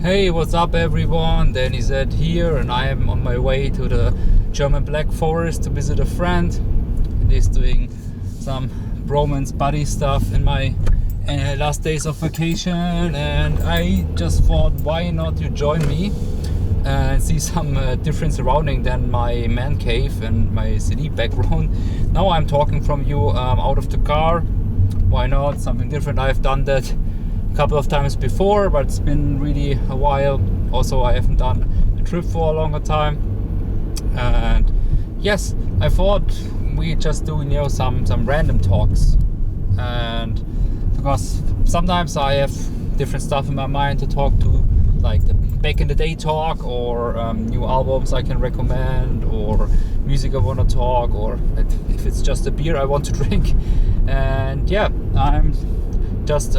Hey, what's up everyone? Dani Zed here, and I am on my way to the German Black Forest to visit a friend. He's doing some bromance buddy stuff in my last days of vacation, and I just thought, why not you join me and see some different surrounding than my man cave and my CD background. Now I'm talking from you out of the car. Why not? Something different. I've done that couple of times before, but it's been really a while. Also, I haven't done a trip for a longer time, and yes, I thought we just do some random talks, and because sometimes I have different stuff in my mind to talk to, like the back in the day talk, or new albums I can recommend, or music I want to talk, or if it's just a beer I want to drink. And yeah, I'm just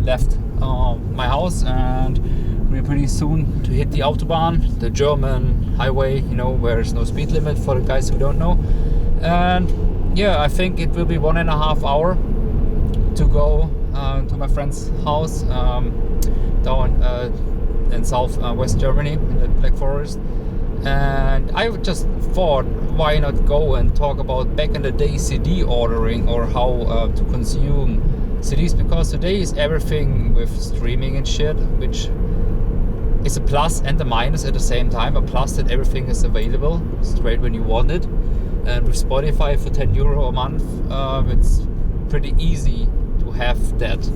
left my house, and we're pretty soon to hit the Autobahn, the German highway, where there's no speed limit for the guys who don't know. And yeah, I think it will be 1.5 hours to go to my friend's house down in West Germany in the Black Forest. And I just thought, why not go and talk about back in the day CD ordering, or how to consume CDs, because today is everything with streaming and shit, which is a plus and a minus at the same time. A plus that everything is available straight when you want it, and with Spotify for €10 a month, it's pretty easy to have that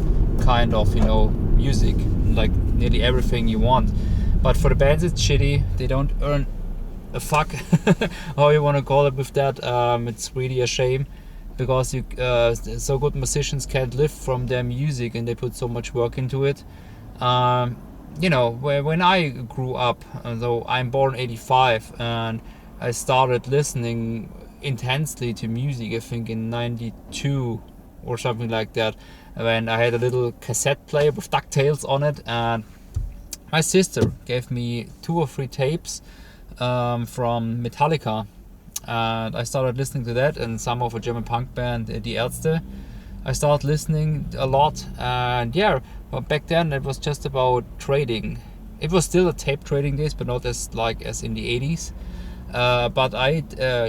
kind of music, like nearly everything you want. But for the bands it's shitty. They don't earn a fuck how you want to call it with that. It's really a shame, because so good musicians can't live from their music, and they put so much work into it. When I grew up, though I'm born 85, and I started listening intensely to music, I think in 92 or something like that, when I had a little cassette player with DuckTales on it, and my sister gave me 2 or 3 tapes from Metallica. And I started listening to that, and some of a German punk band, Die Ärzte. I started listening a lot, and yeah, but back then it was just about trading. It was still a tape trading days, but not as in the 80s. But I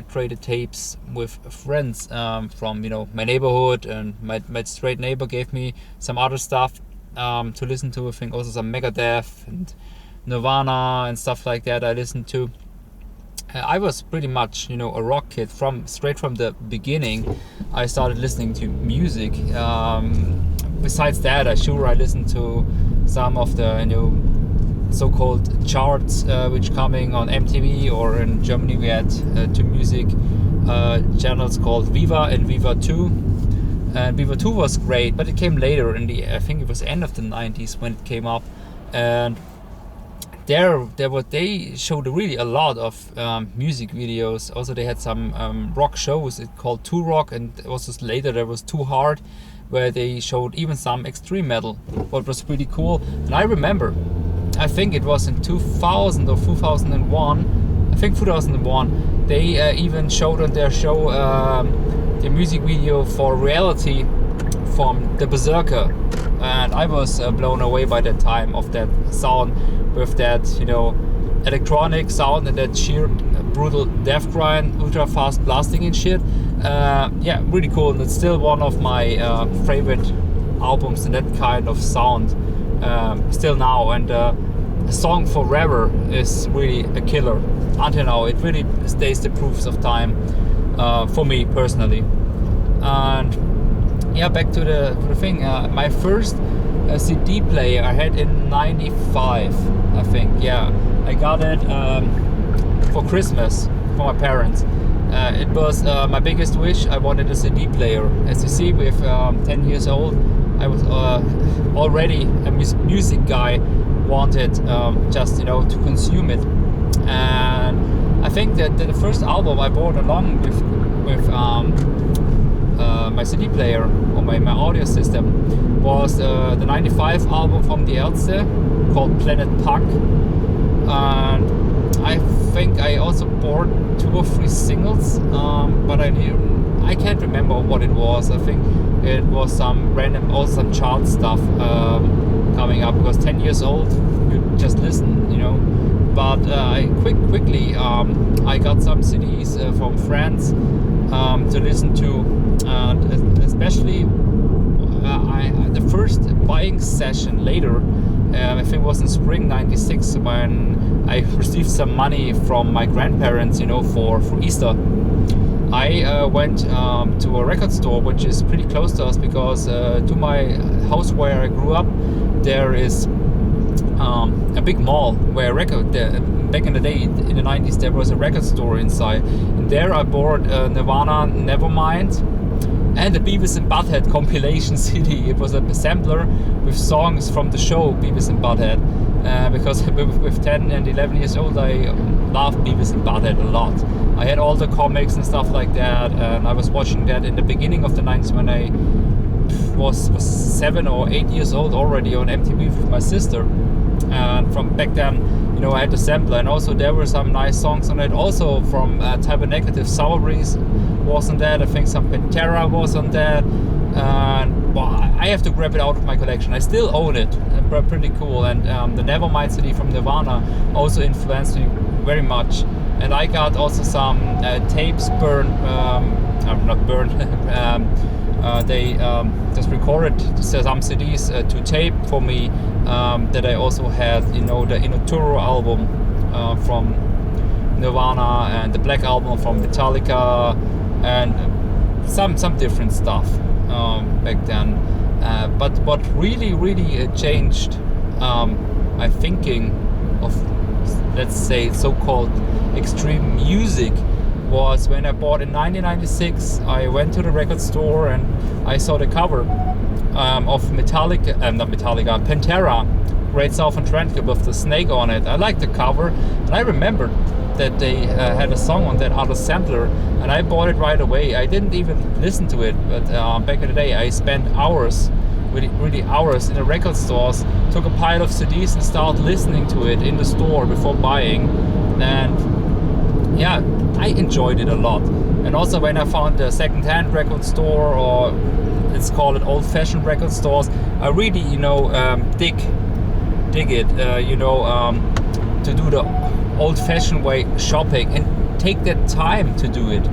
traded tapes with friends from my neighborhood, and my straight neighbor gave me some other stuff to listen to. I think also some Megadeth and Nirvana and stuff like that I listened to. I was pretty much, a rock kid straight from the beginning. I started listening to music. Besides that, I listened to some of the, so-called charts, which coming on MTV, or in Germany we had 2 music channels called Viva and Viva 2. And Viva 2 was great, but it came later I think it was end of the 90s when it came up. And they showed really a lot of music videos. Also, they had some rock shows. It called Too Rock, and also later there was Too Hard, where they showed even some extreme metal, what was pretty cool. And I remember, I think it was in 2000 or 2001. I think 2001. They even showed on their show the music video for Reality from the Berserker, and I was blown away by that time of that sound, with that electronic sound and that sheer brutal death grind, ultra fast blasting and shit. Yeah, really cool, and it's still one of my favorite albums in that kind of sound still now. And the song Forever is really a killer until now. It really stays the proofs of time for me personally. And yeah, back to the thing. My first CD player I had in 95, I think. Yeah, I got it for Christmas for my parents. It was my biggest wish. I wanted a CD player. As you see, with 10 years old, I was already a music guy. Wanted just to consume it. And I think that the first album I bought along with my CD player, or my audio system, was the 95 album from Die Ärzte called Planet Puck. And I think I also bought 2 or 3 singles, but I can't remember what it was. I think it was some random, also some chart stuff coming up, because 10 years old, you just listen, you know. But I quickly I got some CDs from friends to listen to, and especially the first buying session later, I think it was in spring '96, when I received some money from my grandparents, you know, for Easter. I went to a record store which is pretty close to us, because to my house where I grew up, there is a big mall where back in the day, in the 90s, there was a record store inside, and there I bought Nirvana Nevermind and the Beavis and Butthead compilation CD. It was a sampler with songs from the show Beavis and Butthead, because with 10 and 11 years old I loved Beavis and Butthead a lot. I had all the comics and stuff like that, and I was watching that in the beginning of the 90s when I was 7 or 8 years old already, on MTV with my sister. And from back then, you know, I had the sampler, and also there were some nice songs on it. Also from Type of Negative, Sour Breeze was on that. I think some Pantera was on that. And well, I have to grab it out of my collection. I still own it. Pretty cool. And the Nevermind CD from Nirvana also influenced me very much. And I got also some tapes burned, not burned. They just recorded some CDs to tape for me, that I also had, you know, the Inoturo album from Nirvana, and the Black album from Metallica, and some different stuff back then. But what really changed my thinking of, let's say, so-called extreme music was when I bought in 1996. I went to the record store and I saw the cover of Pantera, Great Southern Trendkill, with the snake on it. I liked the cover, and I remembered that they had a song on that other sampler, and I bought it right away. I didn't even listen to it, but back in the day I spent hours, really hours, in the record stores, took a pile of CDs and started listening to it in the store before buying. And yeah, I enjoyed it a lot. And also when I found the second-hand record store, or let's call it old-fashioned record stores, I really, you know, dig it, you know, to do the old-fashioned way shopping, and take that time to do it.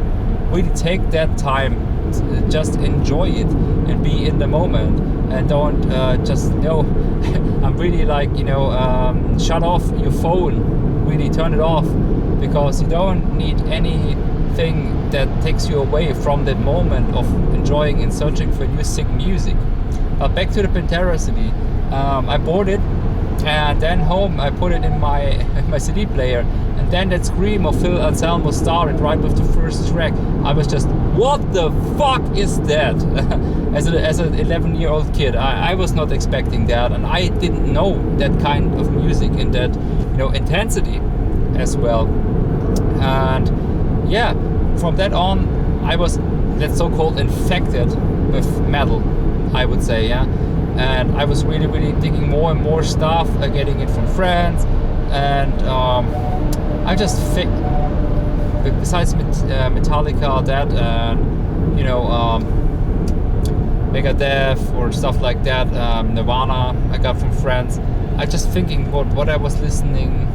Really take that time to just enjoy it and be in the moment, and don't just, you know, I'm really like, you know, shut off your phone, really turn it off, because you don't need anything that takes you away from that moment of enjoying and searching for new sick music. But back to the Pantera CD, I bought it, and then home I put it in my CD player, and then that scream of Phil Anselmo started right with the first track. I was just, what the fuck is that? as an 11-year-old kid, I was not expecting that, and I didn't know that kind of music in that, you know, intensity as well. And yeah, from that on I was, that's so-called, infected with metal, I would say, yeah. And I was really digging more and more stuff, getting it from friends, and I just think, besides Metallica, that, and you know, Megadeth or stuff like that, Nirvana I got from friends. I just thinking what I was listening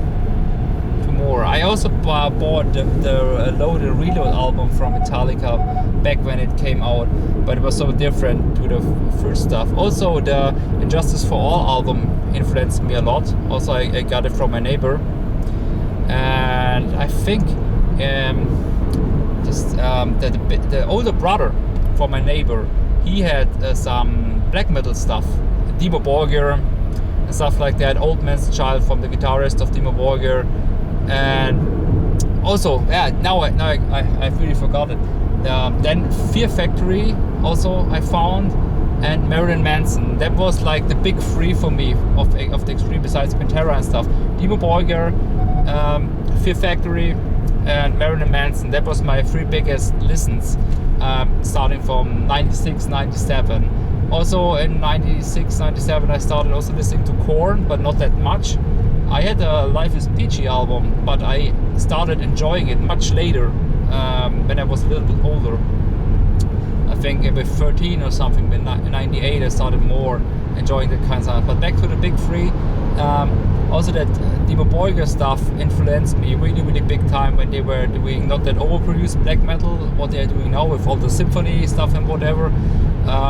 to more. I also bought the Load and Reload album from Metallica back when it came out, but it was so different to the first stuff. Also the Injustice for All album influenced me a lot. Also I got it from my neighbor, and I think the older brother from my neighbor, he had some black metal stuff, Dimmu Borgir and stuff like that, Old Man's Child from the guitarist of Dimmu Borgir, and also, yeah, now I really forgot it. Then Fear Factory also I found, and Marilyn Manson. That was like the big three for me of the extreme, besides Pantera and stuff. Dimmu Borgir, Fear Factory, and Marilyn Manson. That was my three biggest listens, starting from 96, 97. Also in 96, 97 I started also listening to Korn, but not that much. I had a Life is Peachy album, but I started enjoying it much later, when I was a little bit older. I think with 13 or something, in 98 I started more enjoying that kind of sound. But back to the big three, also that Dimmu Borgir stuff influenced me really, really big time when they were doing not that overproduced black metal, what they're doing now with all the symphony stuff and whatever,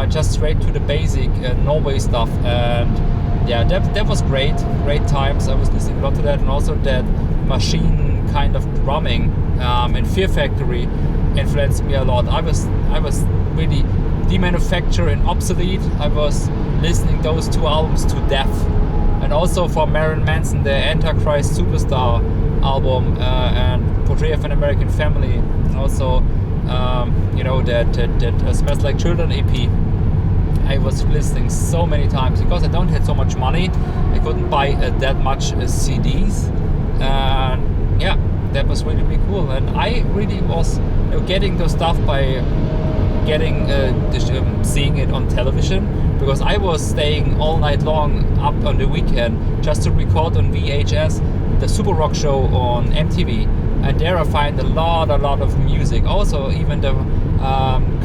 just straight to the basic Norway stuff. And yeah, that was great times. I was listening a lot to that, and also that machine kind of drumming in Fear Factory influenced me a lot. I was really Demanufacture and Obsolete. I was listening those two albums to death. And also for Marilyn Manson, the Antichrist Superstar album and Portrait of an American Family, and also you know, that Smells Like Children EP. I was listening so many times because I don't have so much money. I couldn't buy that much CDs, and yeah, that was really, really cool. And I really was getting those stuff by seeing it on television, because I was staying all night long up on the weekend just to record on VHS the Super Rock show on MTV, and there I find a lot of music. Also even the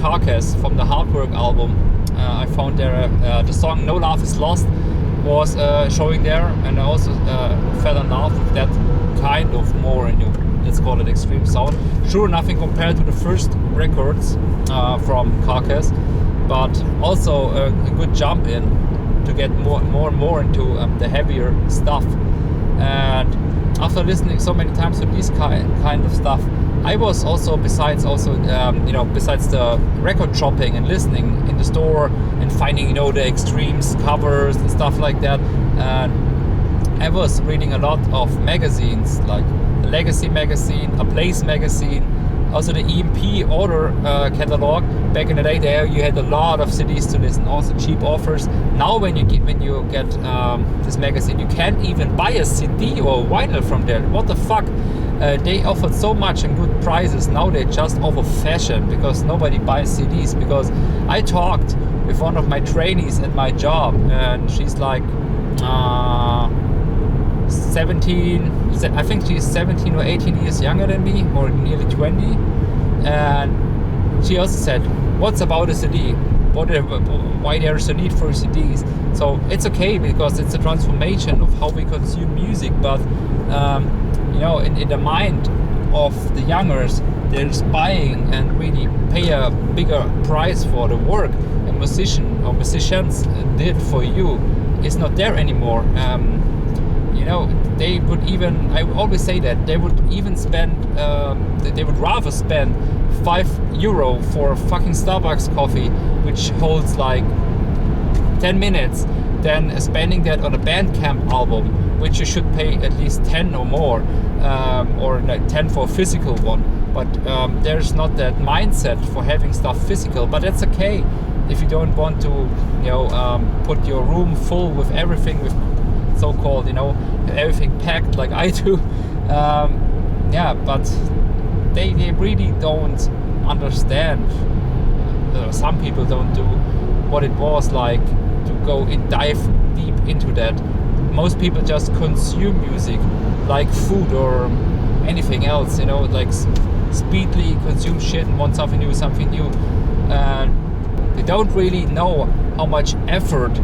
Carcass from the Hard Work album, I found there the song No Love Is Lost was showing there, and I also fell in love with that kind of more, let's call it extreme sound. Sure, nothing compared to the first records from Carcass, but also a good jump in to get more and more into the heavier stuff. And after listening so many times to this kind of stuff, I was also, besides the record shopping and listening in the store and finding, the extremes covers and stuff like that, I was reading a lot of magazines like the Legacy magazine, A Place magazine, also the EMP order catalog. Back in the day, there you had a lot of CDs to listen, also cheap offers. Now when you get this magazine, you can't even buy a CD or a vinyl from there. What the fuck? They offered so much and good prices. Now they just offer fashion because nobody buys CDs. Because I talked with one of my trainees at my job, and she's like 17, I think she's 17 or 18 years younger than me, or nearly 20. And she also said, what's about a CD? Why there's a need for CDs? So it's okay, because it's a transformation of how we consume music. But in the mind of the youngers, they're buying and really pay a bigger price for the work a musician or musicians did for you is not there anymore. They would even, I always say that, they would even spend, they would rather spend €5 for a fucking Starbucks coffee, which holds like 10 minutes, than spending that on a Bandcamp album, which you should pay at least 10 or more, or like 10 for a physical one. But there's not that mindset for having stuff physical, but that's okay if you don't want to, put your room full with everything, with so-called, everything packed like I do. But they really don't understand. Some people don't do what it was like to dive deep into that. Most people just consume music like food or anything else, like speedily consume shit and want something new. They don't really know how much effort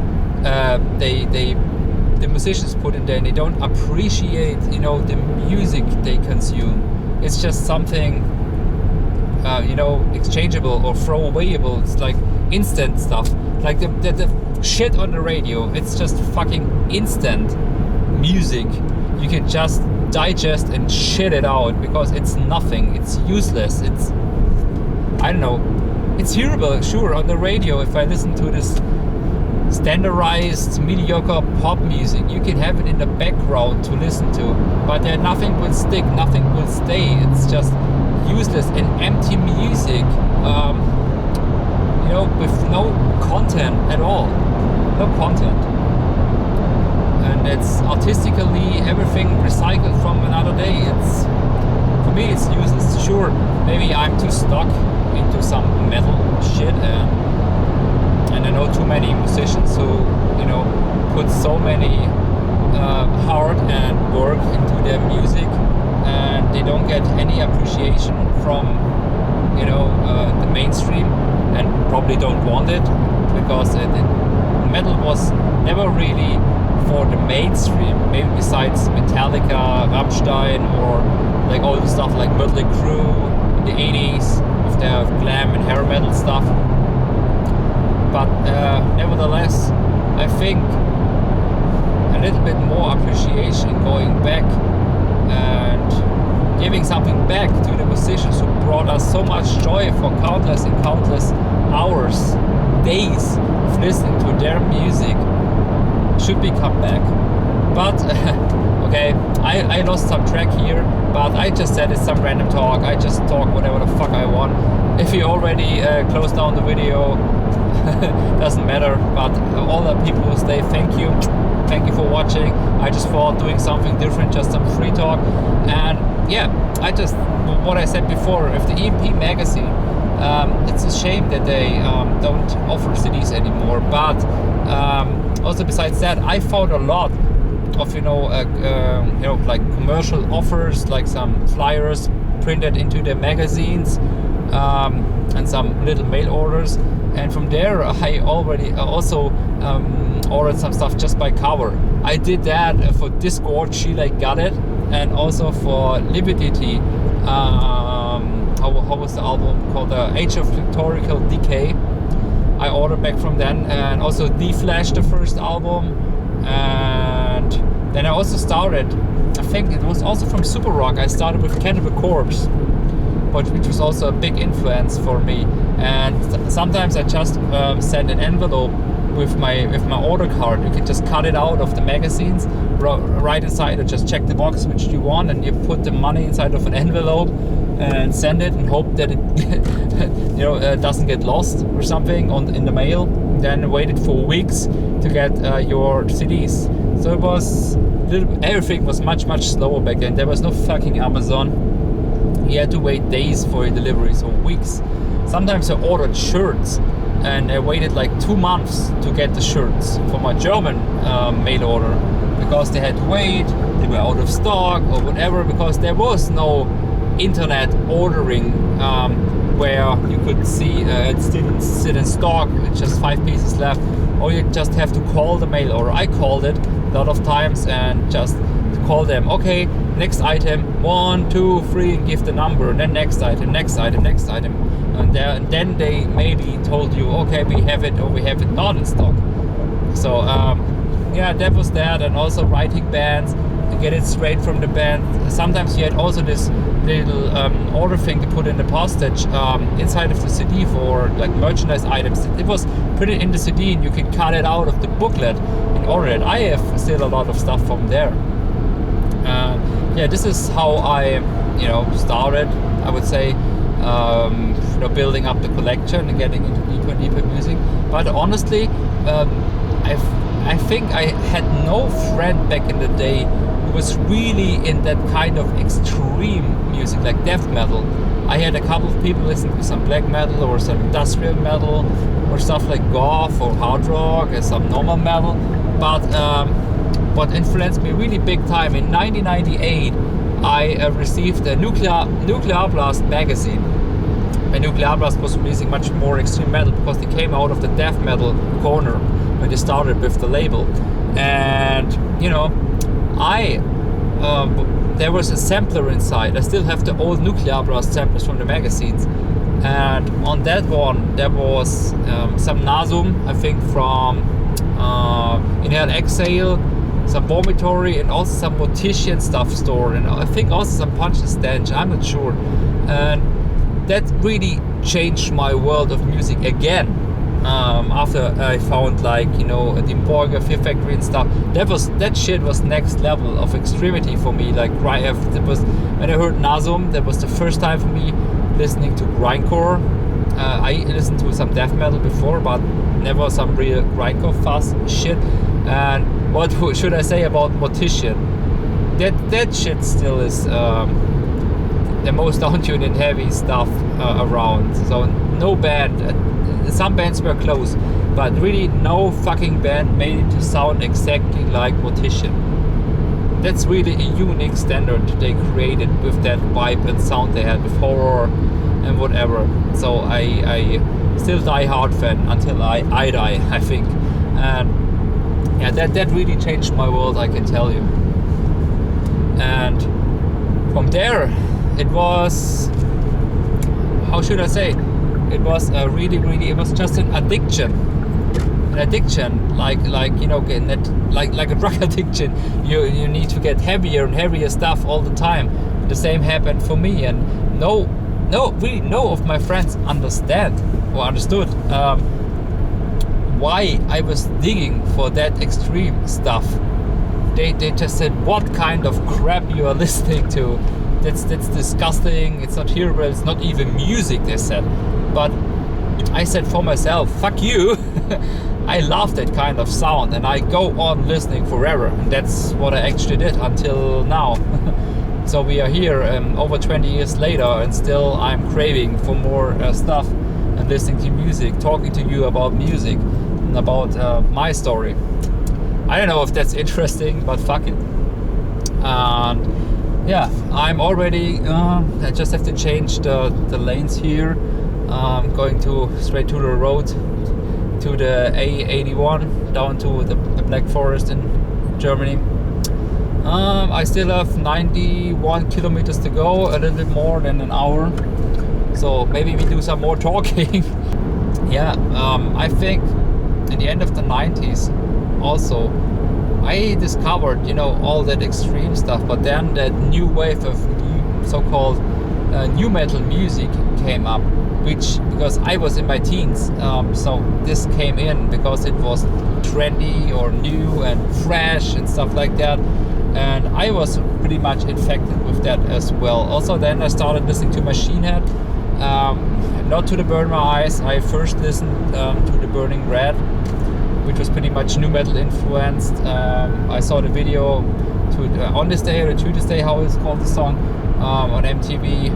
the musicians put in there, and they don't appreciate, the music they consume. It's just something, exchangeable or throwawayable. It's like instant stuff. Like the shit on the radio, it's just fucking instant music. You can just digest and shit it out because it's nothing. It's useless. It's, I don't know. It's hearable, sure, on the radio. If I listen to this standardized mediocre pop music, you can have it in the background to listen to, but nothing will stick, nothing will stay. It's just useless and empty music, with no content at all. No content. And it's artistically everything recycled from another day. It's, for me, it's useless. Sure, maybe I'm too stuck into some metal shit, and I know too many musicians who, put so many heart and work into their music, and they don't get any appreciation from, the mainstream, and probably don't want it, because it metal was never really for the mainstream, maybe besides Metallica, Rammstein, or like all the stuff like Mötley Crüe in the 80s with their glam and hair metal stuff. But nevertheless, I think a little bit more appreciation going back and giving something back to the musicians who brought us so much joy for countless and countless hours, days of listening to their music should be come back. But okay, I lost some track here, but I just said it's some random talk. I just talk whatever the fuck I want. If you already closed down the video, doesn't matter. But all the people who stay, thank you for watching. I just thought doing something different, just some free talk. And yeah, I just, what I said before, if the EP magazine, it's a shame that they don't offer CDs anymore. But also besides that, I found a lot of like commercial offers, like some flyers printed into the magazines, and some little mail orders. And from there, I already also ordered some stuff just by cover. I did that for Discord, Chile got it, and also for Liberty. How was the album called? Age of Liturgical Decay. I ordered back from then, and also D-Flash, the first album. And then I also started, I think it was also from Super Rock, I started with Cannibal Corpse, which was also a big influence for me. And sometimes I just send an envelope with my order card. You can just cut it out of the magazines, right inside, or just check the box which you want, and you put the money inside of an envelope and send it, and hope that it doesn't get lost or something in the mail. Then waited for weeks to get your CDs. So it was everything was much slower back then. There was no fucking Amazon. You had to wait days for your deliveries, or weeks. Sometimes I ordered shirts and I waited like 2 months to get the shirts for my German mail order, because they had to wait, they were out of stock or whatever, because there was no internet ordering where you could see it's still in stock, it's just 5 pieces left, or you just have to call the mail order. I called it a lot of times and just call them, okay, next item, 1, 2, 3, and give the number, and then next item, and then they maybe told you, okay, we have it or we have it not in stock. So yeah, that was that. And also writing bands to get it straight from the band. Sometimes you had also this little order thing to put in the postage inside of the CD for like merchandise items. It was put it in the CD and you can cut it out of the booklet and order it. I have still a lot of stuff from there. Yeah, this is how I started, I would say, building up the collection and getting into deeper and deeper music. But honestly, I think I had no friend back in the day who was really in that kind of extreme music, like death metal. I had a couple of people listening to some black metal or some industrial metal or stuff like goth or hard rock and some normal metal. But what influenced me really big time, in 1998 I received a Nuclear Blast magazine. And Nuclear Blast was releasing much more extreme metal because they came out of the death metal corner when they started with the label. And there was a sampler inside. I still have the old Nuclear Blast samplers from the magazines, and on that one there was some Nasum, I think from Inhale Exhale, some Vomitory, and also some Mortician stuff stored, and I think also some Punch and Stench, I'm not sure. And that really changed my world of music again. After I found like the Borger, Fear Factory and stuff, that shit was next level of extremity for me. Like it was when I heard Nasum, that was the first time for me listening to grindcore. I listened to some death metal before, but never some real grindcore fast shit. And what should I say about Mortician? That shit still is the most down-tuned and heavy stuff around. So no band, some bands were close, but really no fucking band made it to sound exactly like Mortician. That's really a unique standard they created with that vibe and sound they had with horror and whatever. So I still die hard fan until I die, I think. And yeah, that really changed my world, I can tell you. And from there, it was, how should I say, it was really, it was just an addiction. An addiction, like you know, like a drug addiction. You need to get heavier and heavier stuff all the time. The same happened for me, and really no of my friends understood why I was digging for that extreme stuff. They just said, what kind of crap you are listening to? That's disgusting, it's not hearable, it's not even music, they said. But I said for myself, fuck you. I love that kind of sound, and I go on listening forever, and that's what I actually did until now. So we are here over 20 years later, and still I'm craving for more stuff and listening to music, talking to you about music and about my story. I don't know if that's interesting, but fuck it. And yeah, I'm already, I just have to change the lanes here. Going straight to the road, to the A81, down to the Black Forest in Germany. I still have 91 kilometers to go, a little bit more than an hour. So maybe we do some more talking. Yeah, I think in the end of the 90s also, I discovered, you know, all that extreme stuff, but then that new wave of so-called new metal music came up, because I was in my teens, so this came in because it was trendy or new and fresh and stuff like that, and I was pretty much infected with that as well. Also then I started listening to Machine Head, not to the Burn My Eyes. I first listened to the Burning Red, which was pretty much new metal influenced. I saw the video to On This Day or To This Day, how it's called, the song, on MTV.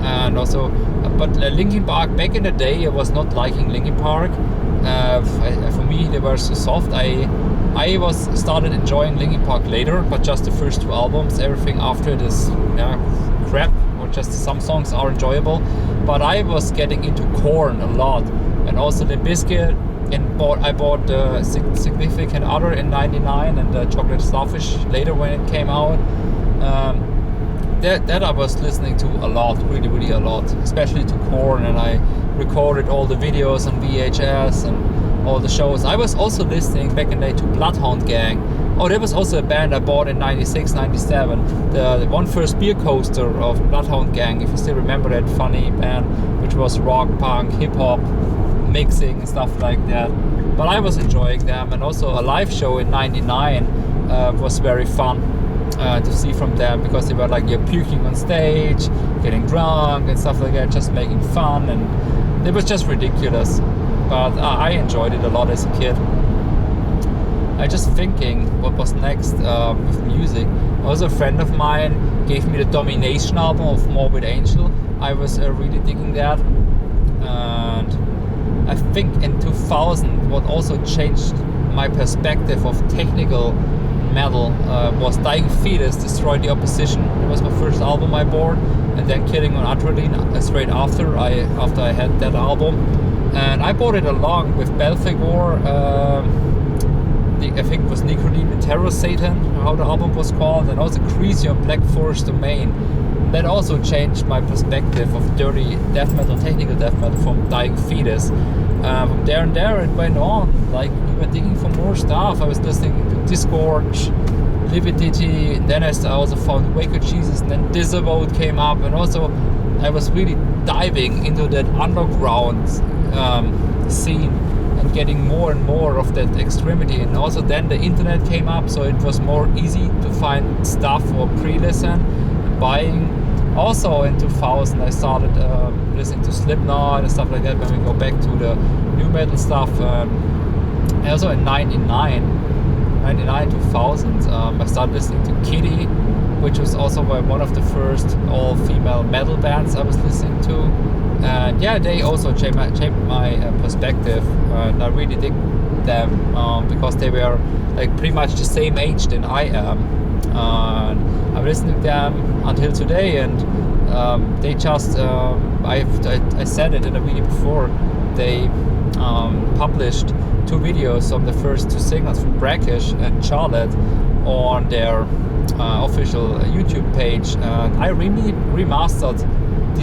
And also, but Linkin Park, back in the day, I was not liking Linkin Park. For me, they were so soft. I started enjoying Linkin Park later, but just the first two albums. Everything after this crap, or just some songs are enjoyable. But I was getting into Korn a lot, and also Limp Bizkit. And I bought the Significant Other in '99 and the Chocolate Starfish later when it came out. That I was listening to a lot, really a lot, especially to Korn, and I recorded all the videos on VHS and all the shows. I was also listening back in the day to Bloodhound Gang. Oh, there was also a band I bought in '96, '97. The one first beer coaster of Bloodhound Gang, if you still remember that funny band, which was rock, punk, hip hop, mixing and stuff like that. But I was enjoying them, and also a live show in '99 was very fun to see from them, because they were like, you're puking on stage, getting drunk and stuff like that, just making fun, and it was just ridiculous. But I enjoyed it a lot as a kid. I just thinking what was next with music. Also, a friend of mine gave me the Domination album of Morbid Angel. I was really digging that, and I think in 2000 what also changed my perspective of technical metal was Dying Fetus, Destroy the Opposition. It was my first album I bought, and then Killing on Adrenaline straight after I had that album. And I bought it along with Belphegor, I think it was Necrodemon Terror Satan, how the album was called, and also Crisium Black Forest Domain. That also changed my perspective of dirty death metal, technical death metal, from Dying Fetus. From there and there it went on, like we were digging for more stuff. I was listening to Disgorge, Lividity, and then I also found Waco Jesus, and then Disavowed came up, and also I was really diving into that underground scene and getting more and more of that extremity. And also then the internet came up, so it was more easy to find stuff or pre-listen and buying. Also in 2000 I started listening to Slipknot and stuff like that, when we go back to the new metal stuff. And also in 99, 2000, I started listening to Kitty, which was also one of the first all-female metal bands I was listening to. And yeah, they also changed my perspective, and I really dig them because they were like pretty much the same age than I am. And I'm listening to them until today, and they just I said it in a video before, they published 2 videos of the first 2 singles from Brackish and Charlotte on their official YouTube page. And I really remastered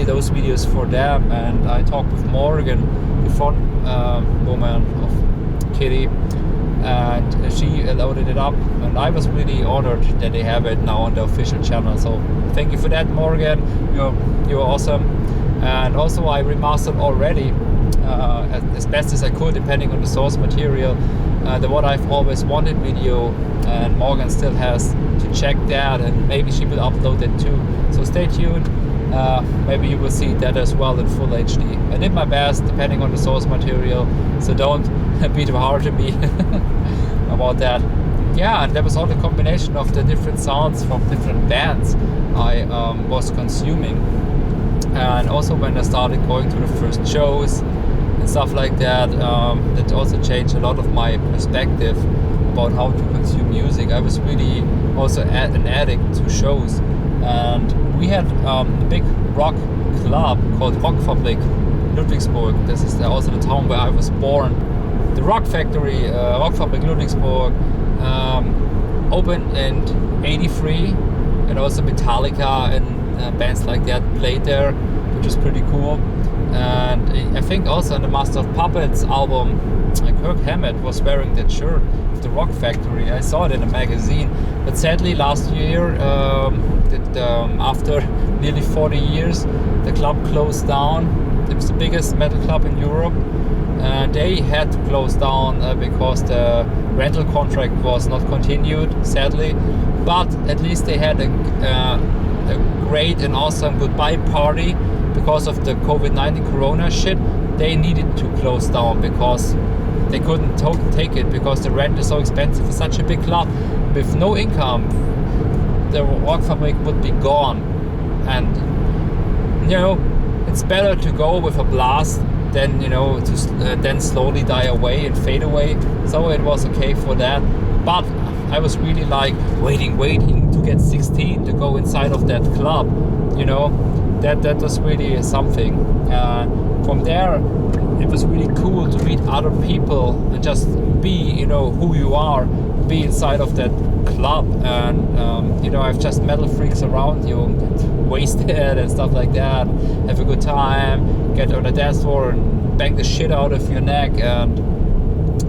those videos for them, and I talked with Morgan, the front woman of Kitty, and she loaded it up, and I was really honored that they have it now on the official channel. So thank you for that, Morgan. You're awesome. And also I remastered already as best as I could, depending on the source material, the What I've Always Wanted video, and Morgan still has to check that, and maybe she will upload it too. So stay tuned. Maybe you will see that as well in full HD. I did my best depending on the source material, so don't be too hard on me about that. Yeah, and there was all the combination of the different sounds from different bands I was consuming. And also when I started going to the first shows and stuff like that, that also changed a lot of my perspective about how to consume music. I was really also an addict to shows, and we had a big rock club called Rock Fabrik Ludwigsburg. This is also the town where I was born. The Rock Factory, Rock Fabrik Ludwigsburg, opened in '83, and also Metallica and bands like that played there, which was pretty cool. And I think also on the Master of Puppets album, Kirk Hammett was wearing that shirt of the Rock Factory. I saw it in a magazine, but sadly last year, after nearly 40 years, the club closed down. It was the biggest metal club in Europe, and they had to close down because the rental contract was not continued, sadly. But at least they had a great and awesome goodbye party. Because of the COVID-19 Corona shit, they needed to close down because they couldn't take it, because the rent is so expensive for such a big club. With no income, the Rock Fabrik would be gone. And you know, it's better to go with a blast than, you know, to then slowly die away and fade away. So it was okay for that. But I was really like waiting to get 16 to go inside of that club, you know. That was really something. From there, it was really cool to meet other people and just be, you know, who you are, be inside of that club. And you know, I've just metal freaks around you, wasted and stuff like that. Have a good time, get on the dance floor and bang the shit out of your neck. And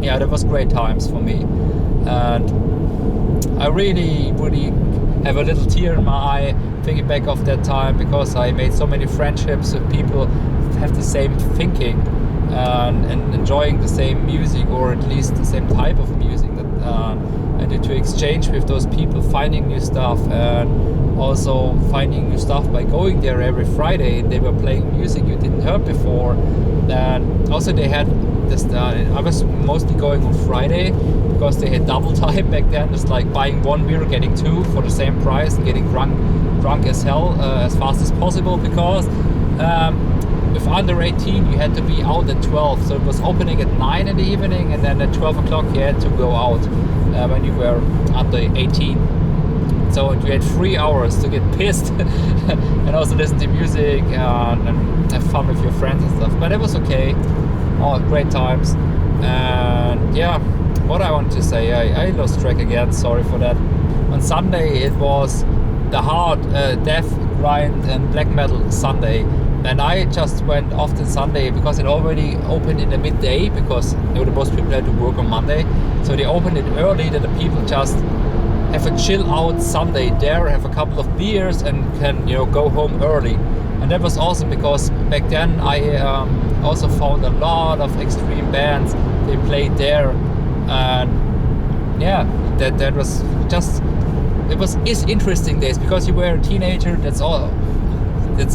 yeah, that was great times for me. And I really have a little tear in my eye thinking back of that time, because I made so many friendships with people who have the same thinking and enjoying the same music, or at least the same type of music, and to exchange with those people, finding new stuff, and also finding new stuff by going there every Friday. They were playing music you didn't hear before. And also they had this, I was mostly going on Friday because they had double time back then, just like buying 1 beer, getting 2 for the same price, and getting drunk as hell as fast as possible, because with under 18 you had to be out at 12, so it was opening at 9 in the evening, and then at 12 o'clock you had to go out when you were under 18. So you had 3 hours to get pissed and also listen to music and have fun with your friends and stuff. But it was okay, all great times. And yeah, what I want to say, I lost track again, sorry for that. On Sunday it was the hard death grind and black metal Sunday, and I just went often Sunday because it already opened in the midday, because you know, the most people had to work on Monday, so they opened it early that the people just have a chill out Sunday there, have a couple of beers, and can, you know, go home early. And that was awesome, because back then I also found a lot of extreme bands they played there, and yeah, that was just, is interesting days, because you were a teenager. That's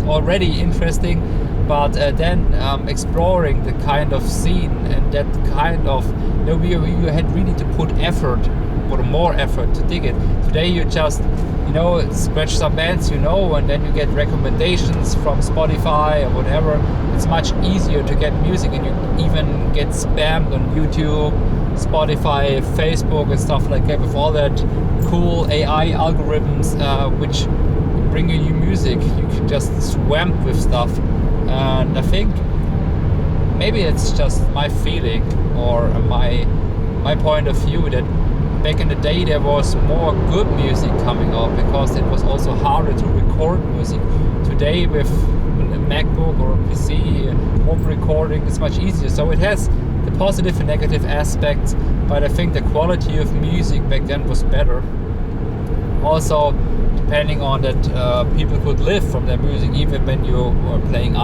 already interesting, but then exploring the kind of scene and that kind of, you know, you had really to put effort, put more effort to dig it. Today you just, you know, scratch some bands, you know, and then you get recommendations from Spotify or whatever. It's much easier to get music, and you even get spammed on YouTube, Spotify, Facebook and stuff like that, with all that cool AI algorithms which bring you new music. You can just swamp with stuff. And I think maybe it's just my feeling or my point of view that back in the day there was more good music coming out because it was also harder to record music. Today with a MacBook or a PC, home recording is much easier. So it has the positive and negative aspects, but I think the quality of music back then was better. Also, depending on that, people could live from their music even when you were playing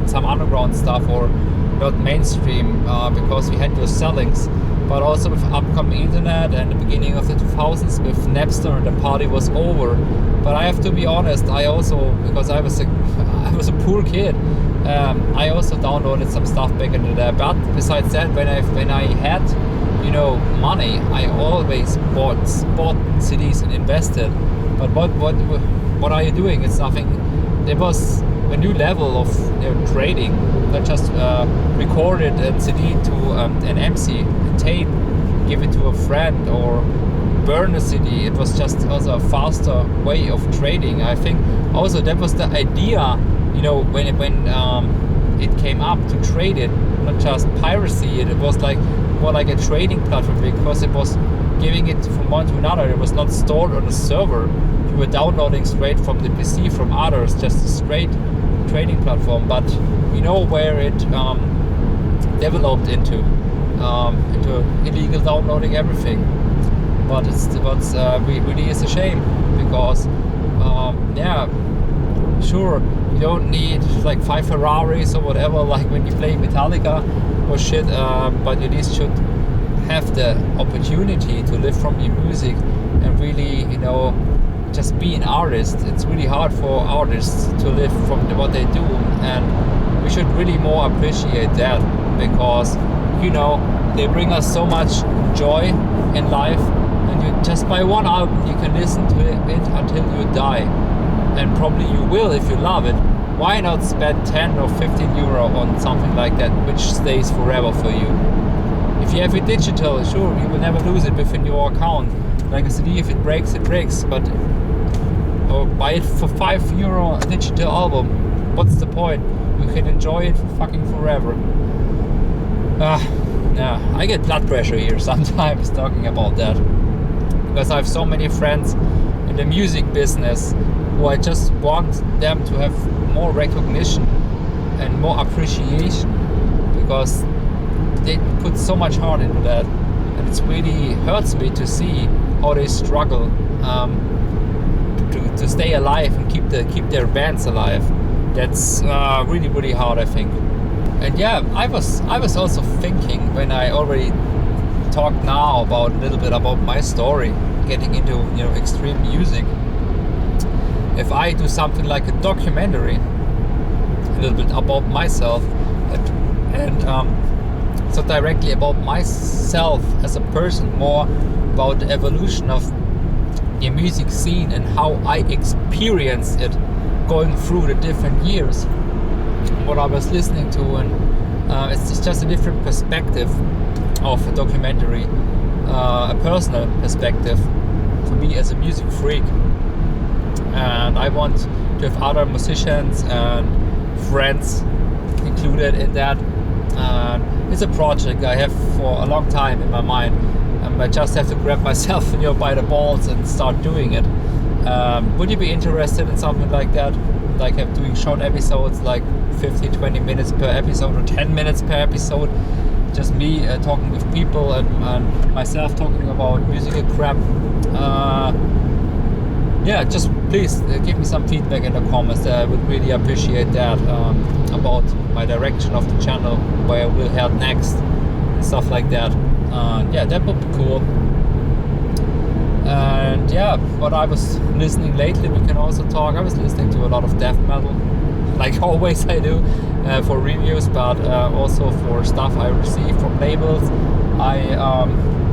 some underground stuff or not mainstream, because we had those sellings. But also with upcoming internet and the beginning of the 2000s with Napster, and the party was over. But I have to be honest, I also, because I was a poor kid, I also downloaded some stuff back in the day. But besides that, when I had, you know, money, I always bought CDs and invested. But what are you doing? It's nothing. There was a new level of, you know, trading, not just recorded a CD to an MC, a tape, give it to a friend, or burn a CD. It was just also a faster way of trading. I think also that was the idea, you know, when it came up to trade it, not just piracy. It was like more like a trading platform because it was giving it from one to another. It was not stored on a server. You were downloading straight from the PC from others, just a straight trading platform. But we know where it developed into illegal downloading everything. But it's really is a shame because yeah, sure, you don't need like 5 Ferraris or whatever like when you play Metallica or shit, but you at least should have the opportunity to live from your music and really, you know, just be an artist. It's really hard for artists to live from what they do, and we should really more appreciate that because, you know, they bring us so much joy in life, and you just by one album you can listen to it until you die, and probably you will if you love it. Why not spend 10 or 15 euro on something like that which stays forever for you? If you have it digital, sure, you will never lose it within your account. Like a CD, if it breaks, it breaks. But or buy it for 5 euro a digital album. What's the point? You can enjoy it for fucking forever. Yeah, I get blood pressure here sometimes talking about that, because I have so many friends in the music business who I just want them to have more recognition and more appreciation, because they put so much heart into that, and it really hurts me to see how they struggle to stay alive and keep their bands alive. That's really hard, I think. And yeah, I was also thinking when I already talked now about a little bit about my story, getting into, you know, extreme music. If I do something like a documentary, a little bit about myself, and so directly about myself as a person, more about the evolution of the music scene and how I experienced it going through the different years, what I was listening to, and it's just a different perspective of a documentary, a personal perspective for me as a music freak. And I want to have other musicians and friends included in that. It's a project I have for a long time in my mind. I just have to grab myself, you know, by the balls and start doing it. Would you be interested in something like that? Like doing short episodes, like 15-20 minutes per episode or 10 minutes per episode, just me talking with people and myself talking about musical crap. Yeah, just please give me some feedback in the comments. I would really appreciate that, about my direction of the channel, where we'll head next, and stuff like that. Yeah, that would be cool. And yeah, what I was listening lately, we can also talk. I was listening to a lot of death metal, like always I do, for reviews, but also for stuff I receive from labels. I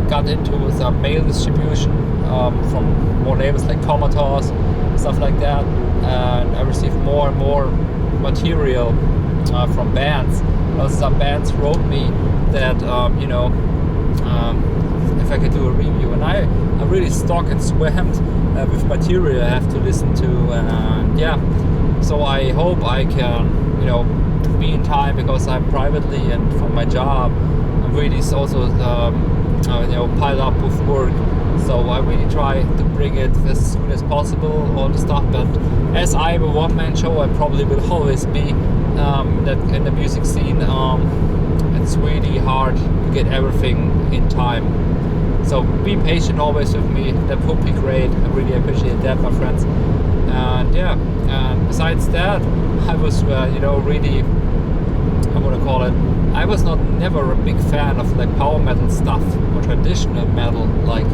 got into some mail distribution from more labels like Comatose, stuff like that, and I received more and more material from bands. Also, some bands wrote me that you know, if I could do a review, and I'm really stuck and swamped with material I have to listen to, and yeah, so I hope I can, you know, be in time, because I'm privately and for my job I'm really also piled up with work. So I really try to bring it as soon as possible, all the stuff. But as I'm a one-man show, I probably will always be that in the music scene. It's really hard to get everything in time. So be patient always with me. That would be great. I really appreciate that, my friends. And yeah, and besides that, I was really, I want to call it, I was never a big fan of like power metal stuff or traditional metal like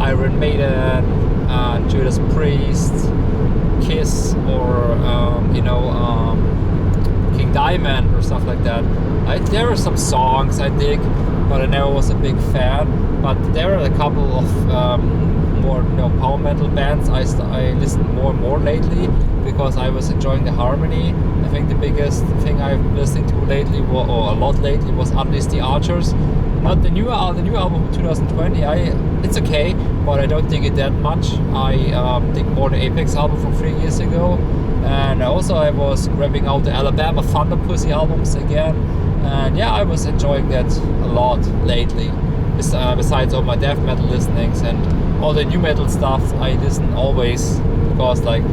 Iron Maiden, Judas Priest, Kiss, or King Diamond or stuff like that. There are some songs I dig, but I never was a big fan. But there are a couple of more power metal bands I listened more and more lately, because I was enjoying the harmony. I think the biggest thing I've been listening to lately, or a lot lately, was Unleash the Archers. Not the new album of 2020. It's okay, but I don't dig it that much. I dig more the Apex album from 3 years ago. And also I was grabbing out the Alabama Thunder Pussy albums again. And yeah, I was enjoying that a lot lately. Besides all my death metal listenings and all the new metal stuff, I listen always, because like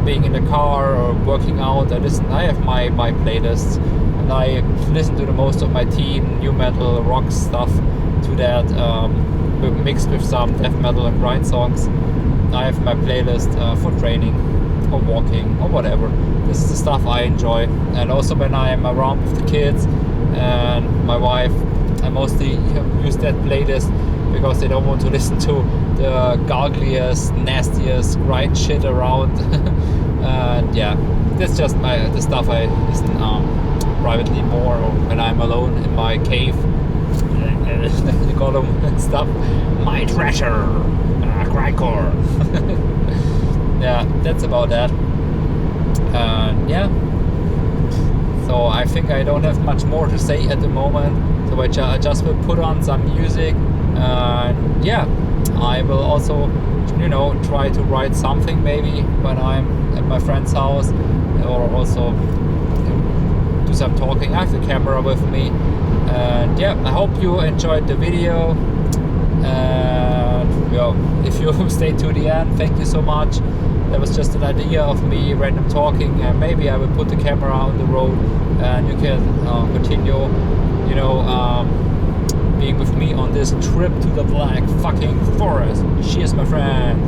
being in the car or working out, I have my playlists, and I listen to the most of my teen new metal rock stuff to that, mixed with some death metal and grind songs. I have my playlist for training or walking or whatever. This is the stuff I enjoy. And also when I am around with the kids and my wife, I mostly use that playlist, because they don't want to listen to the gargliest, nastiest grind shit around. And yeah, that's just the stuff I listen privately more, or when I'm alone in my cave. They call them stuff, my treasure, grindcore. Yeah, that's about that. Yeah. So I think I don't have much more to say at the moment. So I just will put on some music. Yeah, I will also, try to write something maybe when I'm at my friend's house, or also do some talking. I have the camera with me. And yeah, I hope you enjoyed the video. And if you stayed to the end, thank you so much. That was just an idea of me random talking, and maybe I will put the camera on the road and you can continue, being with me on this trip to the Black fucking Forest. Cheers, my friend.